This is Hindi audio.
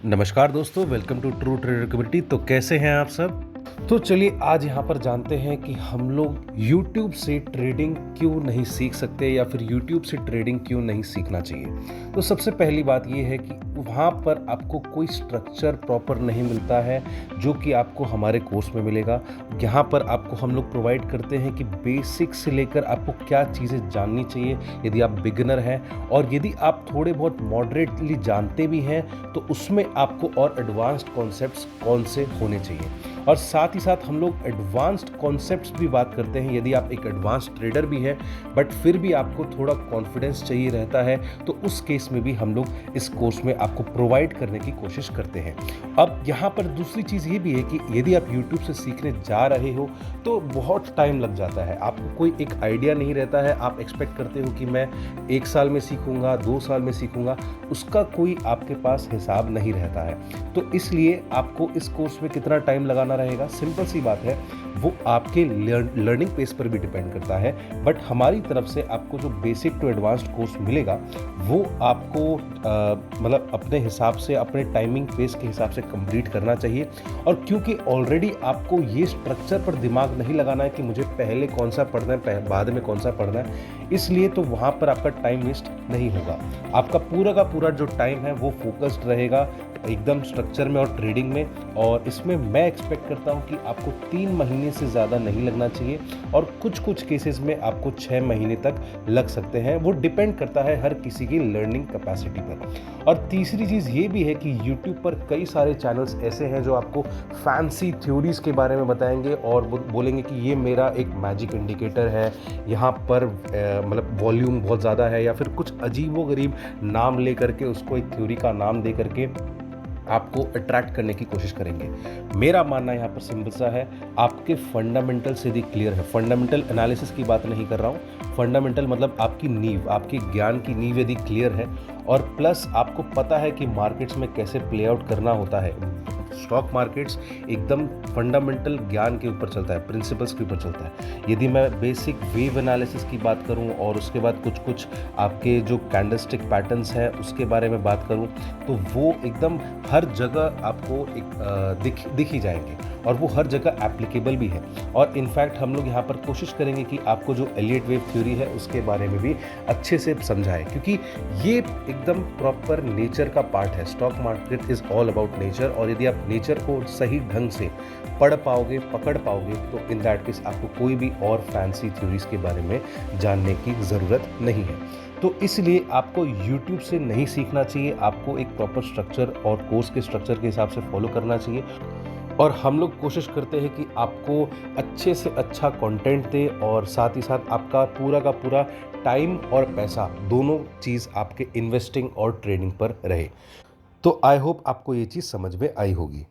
नमस्कार दोस्तों, welcome to True Trader community. तो कैसे हैं आप सब? तो चलिए आज यहाँ पर जानते हैं कि हम लोग YouTube से ट्रेडिंग क्यों नहीं सीख सकते या फिर YouTube से ट्रेडिंग क्यों नहीं सीखना चाहिए। तो सबसे पहली बात ये है कि वहाँ पर आपको कोई स्ट्रक्चर प्रॉपर नहीं मिलता है जो कि आपको हमारे कोर्स में मिलेगा। यहाँ पर आपको हम लोग प्रोवाइड करते हैं कि बेसिक से लेकर आपको क्या चीज़ें जाननी चाहिए यदि आप बिगिनर हैं, और यदि आप थोड़े बहुत मॉडरेटली जानते भी हैं तो उसमें आपको और एडवांस्ड कॉन्सेप्ट्स कौन से होने चाहिए। और साथ ही साथ हम लोग एडवांस्ड कॉन्सेप्ट्स भी बात करते हैं। यदि आप एक एडवांस्ड ट्रेडर भी हैं बट फिर भी आपको थोड़ा कॉन्फिडेंस चाहिए रहता है तो उस केस में भी हम लोग इस कोर्स में आपको प्रोवाइड करने की कोशिश करते हैं। अब यहाँ पर दूसरी चीज़ ये भी है कि यदि आप YouTube से सीखने जा रहे हो तो बहुत टाइम लग जाता है, आपको कोई एक आइडिया नहीं रहता है। आप एक्सपेक्ट करते हो कि मैं 1 साल में सीखूंगा, 2 साल में सीखूंगा, उसका कोई आपके पास हिसाब नहीं रहता है। तो इसलिए आपको इस कोर्स में कितना टाइम लगाना रहेगा, सिंपल सी बात है, वो आपके लर्निंग पेस पर भी डिपेंड करता है। बट हमारी तरफ से आपको जो बेसिक टू एडवांस्ड कोर्स मिलेगा वो आपको मतलब अपने हिसाब से, अपने टाइमिंग पेस के हिसाब से कंप्लीट करना चाहिए। और क्योंकि ऑलरेडी आपको ये स्ट्रक्चर पर दिमाग नहीं लगाना है कि मुझे पहले कौन सा पढ़ना है, बाद में कौन सा पढ़ना है, इसलिए तो वहाँ पर आपका टाइम वेस्ट नहीं होगा। आपका पूरा का पूरा जो टाइम है वो फोकस्ड रहेगा एकदम स्ट्रक्चर में और ट्रेडिंग में। और इसमें मैं एक्सपेक्ट करता हूं कि आपको 3 महीने से ज़्यादा नहीं लगना चाहिए, और कुछ कुछ केसेस में आपको 6 महीने तक लग सकते हैं। वो डिपेंड करता है हर किसी की लर्निंग कैपेसिटी पर। और तीसरी चीज़ ये भी है कि YouTube पर कई सारे चैनल्स ऐसे हैं जो आपको फैंसी थ्योरीज़ के बारे में बताएंगे और बोलेंगे कि ये मेरा एक मैजिक इंडिकेटर है, यहाँ पर मतलब वॉल्यूम बहुत ज़्यादा है, या फिर कुछ अजीबोगरीब नाम ले करके उसको एक थ्योरी का नाम दे करके आपको अट्रैक्ट करने की कोशिश करेंगे। मेरा मानना यहाँ पर सिंपल सा है, आपके फंडामेंटल्स यदि क्लियर है, फंडामेंटल एनालिसिस की बात नहीं कर रहा हूँ, फंडामेंटल मतलब आपकी नींव, आपकी ज्ञान की नींव यदि क्लियर है और प्लस आपको पता है कि मार्केट्स में कैसे प्ले आउट करना होता है। स्टॉक मार्केट्स एकदम फंडामेंटल ज्ञान के ऊपर चलता है, प्रिंसिपल्स के ऊपर चलता है। यदि मैं बेसिक वेव एनालिसिस की बात करूं और उसके बाद कुछ कुछ आपके जो कैंडलस्टिक पैटर्न्स हैं उसके बारे में बात करूं तो वो एकदम हर जगह आपको एक दिख ही जाएंगे, और वो हर जगह एप्लीकेबल भी है। और इनफैक्ट हम लोग यहाँ पर कोशिश करेंगे कि आपको जो एलियट वेव थ्योरी है उसके बारे में भी अच्छे से समझाएं, क्योंकि ये एकदम प्रॉपर नेचर का पार्ट है। Stock market is all about nature, और यदि आप नेचर को सही ढंग से पढ़ पाओगे, पकड़ पाओगे, तो इन दैट केस आपको कोई भी और फैंसी थ्योरीज के बारे में जानने की ज़रूरत नहीं है। तो इसलिए आपको YouTube से नहीं सीखना चाहिए, आपको एक प्रॉपर स्ट्रक्चर और कोर्स के स्ट्रक्चर के हिसाब से फॉलो करना चाहिए। और हम लोग कोशिश करते हैं कि आपको अच्छे से अच्छा कंटेंट दे, और साथ ही साथ आपका पूरा का पूरा टाइम और पैसा दोनों चीज़ आपके इन्वेस्टिंग और ट्रेडिंग पर रहे। तो आई होप आपको ये चीज़ समझ में आई होगी।